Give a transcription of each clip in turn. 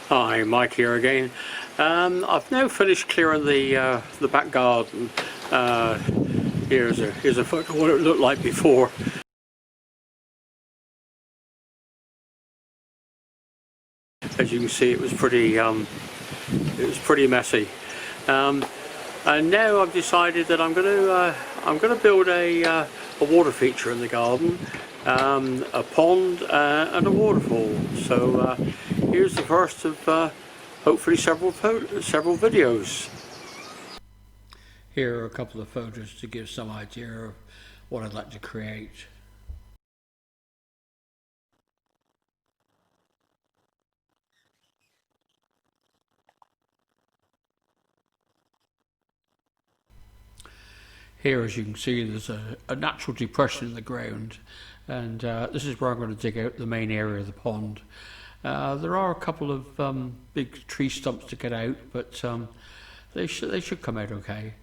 Hi, Mike here again. I've now finished clearing the back garden. Here's a photo of what it looked like before. As you can see, it was pretty messy. And now I've decided that I'm going to build a water feature in the garden, a pond and a waterfall. So here's the first of hopefully several videos. Here are a couple of photos to give some idea of what I'd like to create. Here, as you can see, there's a natural depression in the ground, and this is where I'm going to dig out the main area of the pond. There are a couple of big tree stumps to get out, but they should come out okay.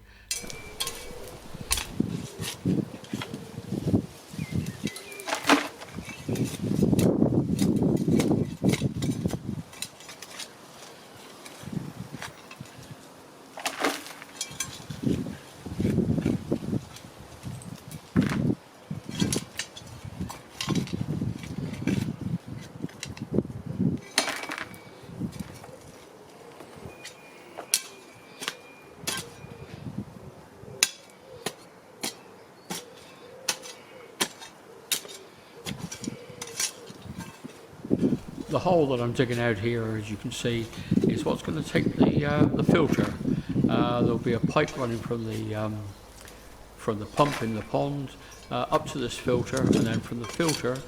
The hole that I'm digging out here, as you can see, is what's going to take the filter. There'll be a pipe running from the pump in the pond up to this filter, and then from the filter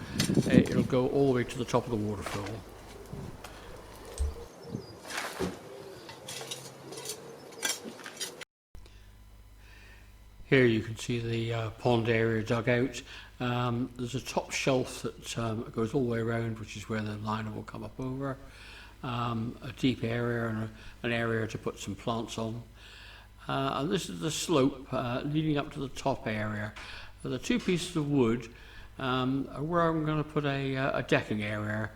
it'll go all the way to the top of the waterfall. Here you can see the pond area dug out. There's a top shelf that goes all the way around, which is where the liner will come up over. A deep area and an area to put some plants on. And this is the slope leading up to the top area. The two pieces of wood are where I'm going to put a decking area,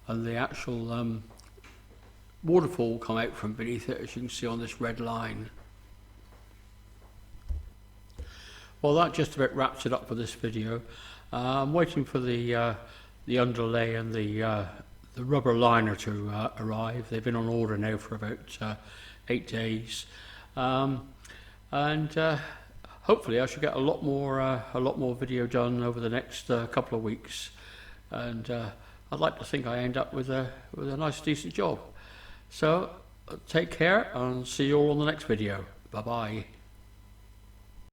and the actual waterfall will come out from beneath it, as you can see on this red line. Well, that just about wraps it up for this video. I'm waiting for the underlay and the rubber liner to arrive. They've been on order now for about 8 days, and hopefully I should get a lot more video done over the next couple of weeks. And I'd like to think I end up with a nice, decent job. So take care, and see you all on the next video. Bye bye.